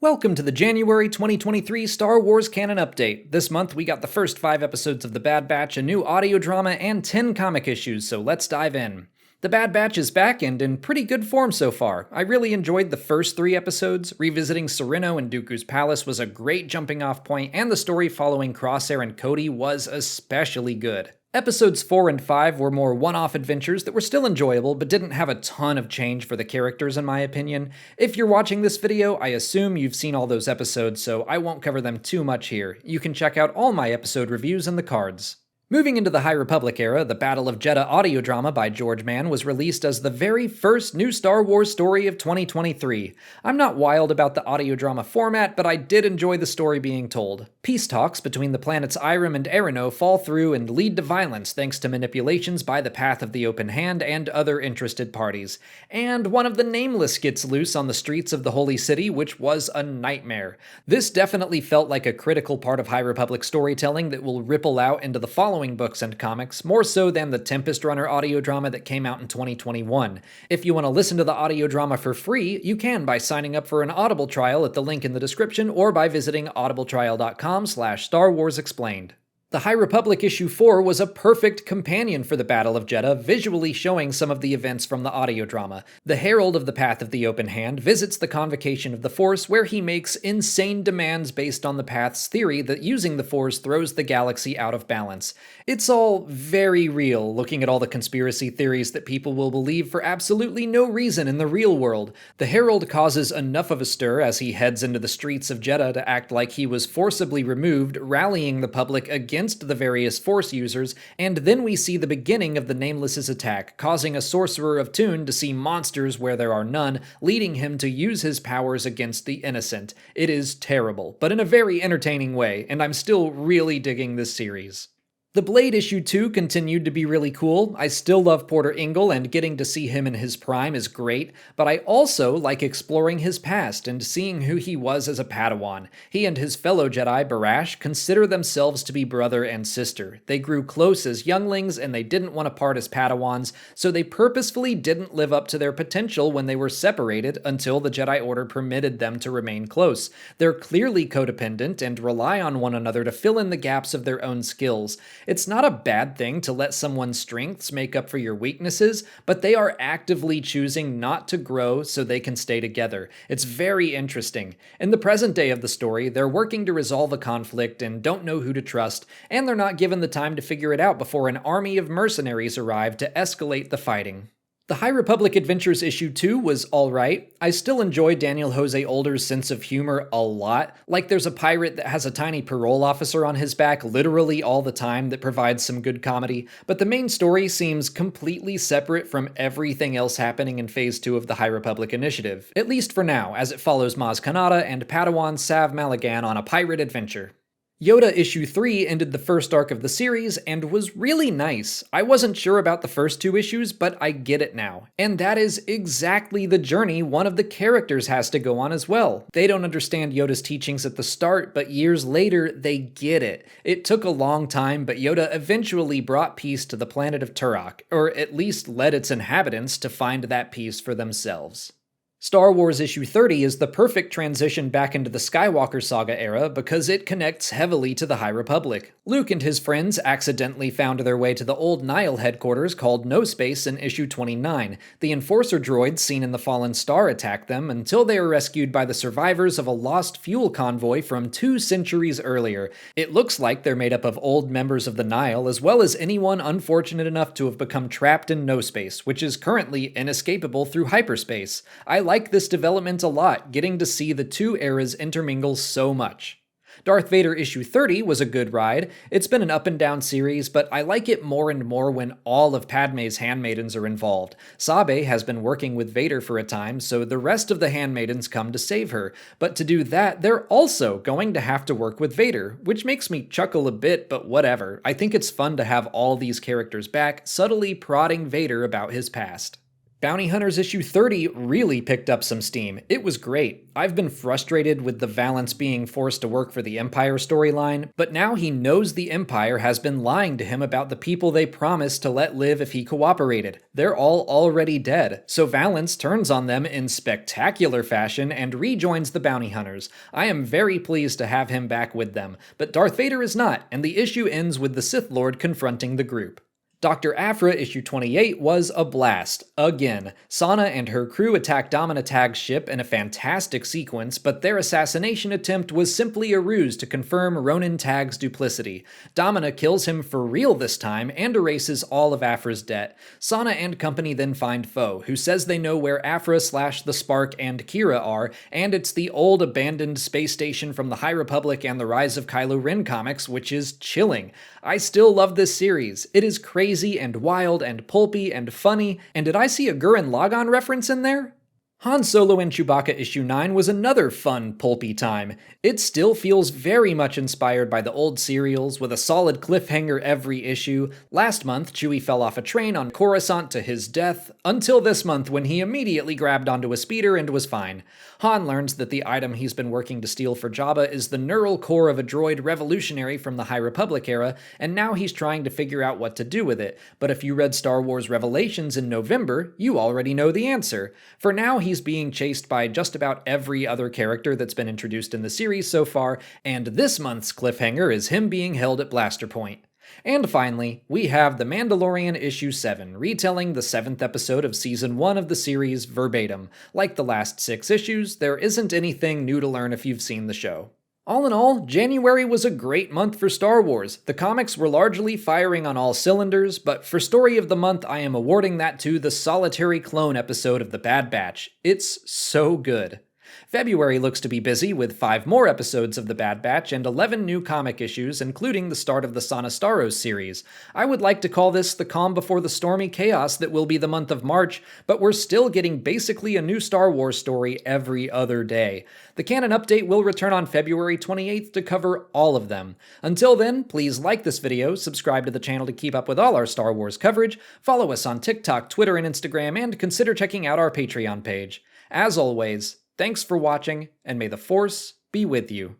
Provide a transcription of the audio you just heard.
Welcome to the January 2023 Star Wars Canon Update. This month we got the first 5 episodes of The Bad Batch, a new audio drama, and 10 comic issues, so let's dive in. The Bad Batch is back and in pretty good form so far. I really enjoyed the first 3 episodes. Revisiting Sereno and Dooku's palace was a great jumping off point, and the story following Crosshair and Cody was especially good. Episodes 4 and 5 were more one-off adventures that were still enjoyable, but didn't have a ton of change for the characters in my opinion. If you're watching this video, I assume you've seen all those episodes, so I won't cover them too much here. You can check out all my episode reviews in the cards. Moving into the High Republic era, the Battle of Jeddah audio drama by George Mann was released as the very first new Star Wars story of 2023. I'm not wild about the audio drama format, but I did enjoy the story being told. Peace talks between the planets Irem and Arano fall through and lead to violence thanks to manipulations by the Path of the Open Hand and other interested parties. And one of the Nameless gets loose on the streets of the Holy City, which was a nightmare. This definitely felt like a critical part of High Republic storytelling that will ripple out into the following books and comics, more so than the Tempest Runner audio drama that came out in 2021. If you want to listen to the audio drama for free, you can by signing up for an Audible trial at the link in the description or by visiting audibletrial.com/Star Wars Explained. The High Republic issue 4 was a perfect companion for the Battle of Jeddah, visually showing some of the events from the audio drama. The Herald of the Path of the Open Hand visits the Convocation of the Force, where he makes insane demands based on the Path's theory that using the Force throws the galaxy out of balance. It's all very real, looking at all the conspiracy theories that people will believe for absolutely no reason in the real world. The Herald causes enough of a stir as he heads into the streets of Jeddah to act like he was forcibly removed, rallying the public against the various Force users, and then we see the beginning of the Nameless's attack, causing a sorcerer of Tune to see monsters where there are none, leading him to use his powers against the innocent. It is terrible, but in a very entertaining way, and I'm still really digging this series. The Blade issue 2 continued to be really cool. I still love Porter Engle, and getting to see him in his prime is great, but I also like exploring his past and seeing who he was as a Padawan. He and his fellow Jedi, Barash, consider themselves to be brother and sister. They grew close as younglings, and they didn't want to part as Padawans, so they purposefully didn't live up to their potential when they were separated until the Jedi Order permitted them to remain close. They're clearly codependent and rely on one another to fill in the gaps of their own skills. It's not a bad thing to let someone's strengths make up for your weaknesses, but they are actively choosing not to grow so they can stay together. It's very interesting. In the present day of the story, they're working to resolve a conflict and don't know who to trust, and they're not given the time to figure it out before an army of mercenaries arrive to escalate the fighting. The High Republic Adventures issue 2 was alright. I still enjoy Daniel Jose Older's sense of humor a lot. Like there's a pirate that has a tiny parole officer on his back literally all the time that provides some good comedy, but the main story seems completely separate from everything else happening in Phase 2 of the High Republic Initiative. At least for now, as it follows Maz Kanata and Padawan Sav Malagan on a pirate adventure. Yoda issue 3 ended the first arc of the series and was really nice. I wasn't sure about the first 2 issues, but I get it now. And that is exactly the journey one of the characters has to go on as well. They don't understand Yoda's teachings at the start, but years later, they get it. It took a long time, but Yoda eventually brought peace to the planet of Turok, or at least led its inhabitants to find that peace for themselves. Star Wars issue 30 is the perfect transition back into the Skywalker saga era because it connects heavily to the High Republic. Luke and his friends accidentally found their way to the old Nihil headquarters called No Space in issue 29. The Enforcer droids seen in the Fallen Star attack them until they are rescued by the survivors of a lost fuel convoy from 2 centuries earlier. It looks like they're made up of old members of the Nihil as well as anyone unfortunate enough to have become trapped in No Space, which is currently inescapable through hyperspace. I like this development a lot, getting to see the 2 eras intermingle so much. Darth Vader issue 30 was a good ride. It's been an up and down series, but I like it more and more when all of Padme's handmaidens are involved. Sabe has been working with Vader for a time, so the rest of the handmaidens come to save her. But to do that, they're also going to have to work with Vader, which makes me chuckle a bit, but whatever. I think it's fun to have all these characters back, subtly prodding Vader about his past. Bounty Hunters issue 30 really picked up some steam. It was great. I've been frustrated with the Valance being forced to work for the Empire storyline, but now he knows the Empire has been lying to him about the people they promised to let live if he cooperated. They're all already dead, so Valance turns on them in spectacular fashion and rejoins the Bounty Hunters. I am very pleased to have him back with them, but Darth Vader is not, and the issue ends with the Sith Lord confronting the group. Dr. Aphra issue 28 was a blast. Again, Sana and her crew attack Domina Tag's ship in a fantastic sequence, but their assassination attempt was simply a ruse to confirm Ronan Tag's duplicity. Domina kills him for real this time and erases all of Aphra's debt. Sana and company then find Foe, who says they know where Aphra/the Spark and Kira are, and it's the old abandoned space station from the High Republic and the Rise of Kylo Ren comics, which is chilling. I still love this series. It is crazy and wild and pulpy and funny, and did I see a Gurren Lagann reference in there? Han Solo and Chewbacca issue 9 was another fun, pulpy time. It still feels very much inspired by the old serials, with a solid cliffhanger every issue. Last month, Chewie fell off a train on Coruscant to his death, until this month when he immediately grabbed onto a speeder and was fine. Han learns that the item he's been working to steal for Jabba is the neural core of a droid revolutionary from the High Republic era, and now he's trying to figure out what to do with it. But if you read Star Wars Revelations in November, you already know the answer. For now, he's being chased by just about every other character that's been introduced in the series so far, and this month's cliffhanger is him being held at Blaster Point. And finally, we have The Mandalorian issue 7, retelling the 7th episode of season 1 of the series verbatim. Like the last 6 issues, there isn't anything new to learn if you've seen the show. All in all, January was a great month for Star Wars. The comics were largely firing on all cylinders, but for Story of the Month, I am awarding that to the Solitary Clone episode of The Bad Batch. It's so good. February looks to be busy with 5 more episodes of The Bad Batch and 11 new comic issues, including the start of the Sanastaros series. I would like to call this the calm before the stormy chaos that will be the month of March, but we're still getting basically a new Star Wars story every other day. The Canon update will return on February 28th to cover all of them. Until then, please like this video, subscribe to the channel to keep up with all our Star Wars coverage, follow us on TikTok, Twitter, and Instagram, and consider checking out our Patreon page. As always, thanks for watching, and may the Force be with you.